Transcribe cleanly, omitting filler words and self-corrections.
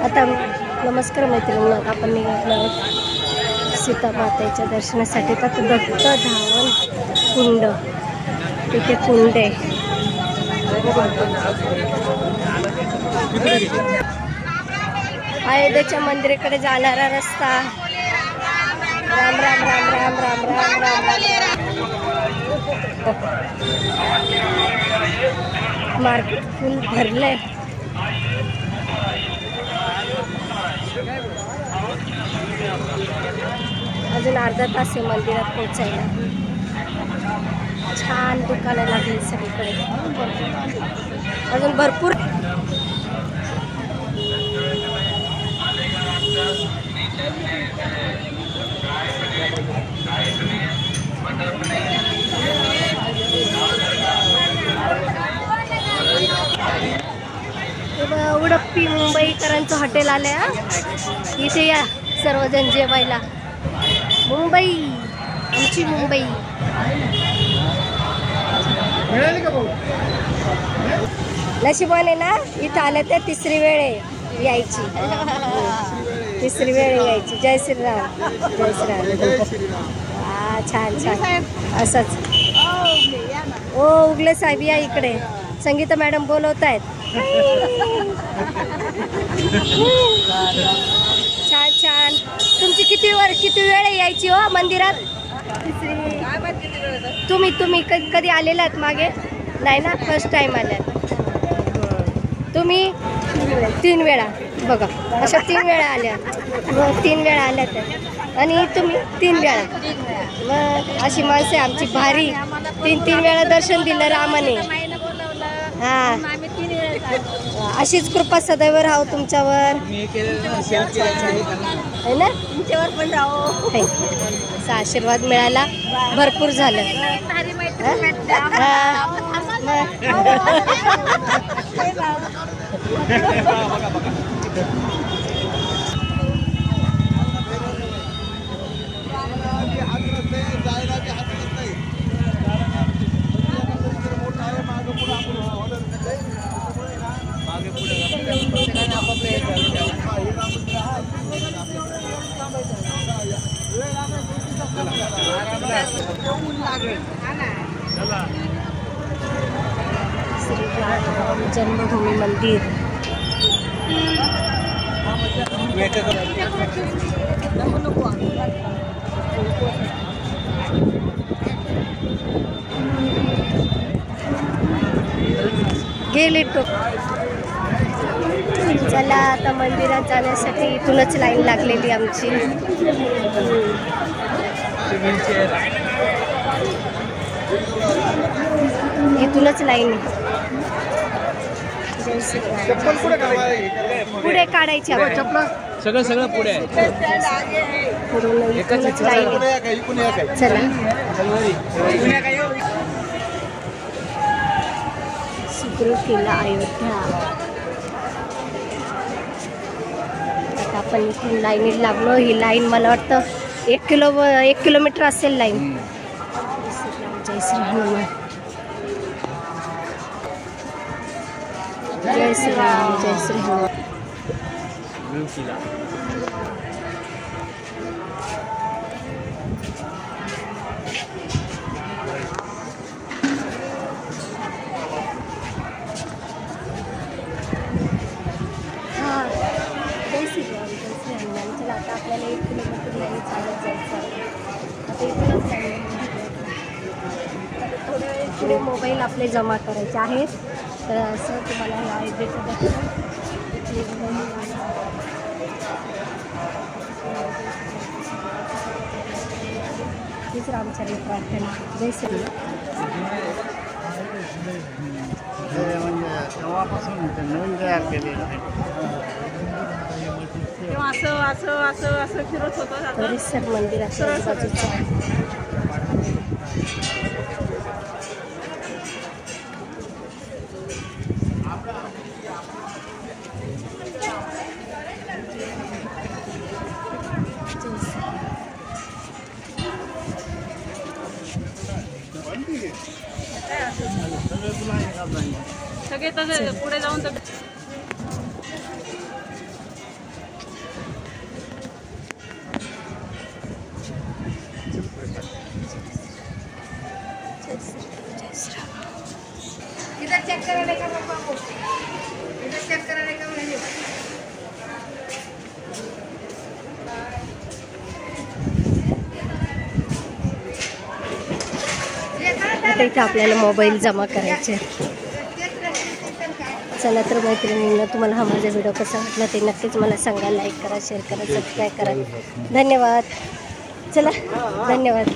आता नमस्कार मैत्रिणी, आपण निघालो सीतामातेच्या दर्शनासाठी. तर दत्त धावन कुंड, तिथे कुंड आहे. अयोध्येच्या मंदिराकडे जाणारा रस्ता. राम राम राम राम राम राम राम राम. मार्केट फुल भरलंय. अजून अर्धा तास आहे मंदिरात पोहोचायला. छान दुकानं लागली सगळीकडे, अजून भरपूर. उडप्पी मुंबईकरांचं हॉटेल आलंय. इथे या सर्वजण जेवायला. मुंबई, आमची मुंबई. नशिबाने ना इथं आले तर तिसरी वेळ आहे यायची. तिसरी वेळ यायची. जय श्रीराम, जय श्रीराम. हा, छान छान असंच. ओ उगले साहेब या इकडे. संगीता मॅडम बोलवत आहेत. छान छान. तुमची किती वेळ यायची हो मंदिरात? तुम्ही कधी आलेलात मागे? नाही ना, फर्स्ट टाइम आल्यात तुम्ही. 3 वेळा बघा, अशा 3 वेळा आल्या. मग 3 वेळा आल्या त्या, आणि तुम्ही 3 वेळा. मग अशी माणसं आमची भारी. 3 वेळा दर्शन दिलं रामाने. हा, अशीच कृपा सदैव राहो तुमच्यावर, है ना? तुमच्यावर पण राहो. असा आशीर्वाद मिळाला, भरपूर झालं. श्रीराम जन्मभूमी मंदिर. गेले टोक. चला आता मंदिरात जाण्यासाठी इथूनच लाईन लागलेली आमची. इथूनच लाईन. पुढे काढायची सगळं पुढे आहे. इथूनच लाईन. चला. सुखरूप किल्ला अयोध्या. आता आपण इथून लाईनीत लागलो. ही लाईन मला वाटतं 1 किलोमीटर असेल लाईन. जय श्रीराम, जय श्रीराम, जय श्रीराम. आता आपल्याला 1 किलोमीटर लाईन चालत जायचं आहे. आता इथूनच लाईन. थोड्या वेळ पुढे मोबाईल आपले जमा करायचे आहेत. तर असं तुम्हाला या अयोध्येचं दर्शन हीच रामचरित प्रार्थना. जय श्रीराम. तेव्हापासून नवीन तयार केलेलं आहे. असं फिरत होतं. परिसर मंदिराच्या आजूबाजूचा. सगळे तसे पुढे जाऊन तर इधर चेक करा का पापा को इधर चेक करा का मुझे आता इथे आपल्याला मोबाईल जमा करायचे. चला तर मैत्रिणींना तुम्हाला हा माझा व्हिडिओ कसा वाटला ते नक्कीच मला सांगा. लाईक करा, शेअर करा, सबस्क्राईब करा. धन्यवाद. चला धन्यवाद.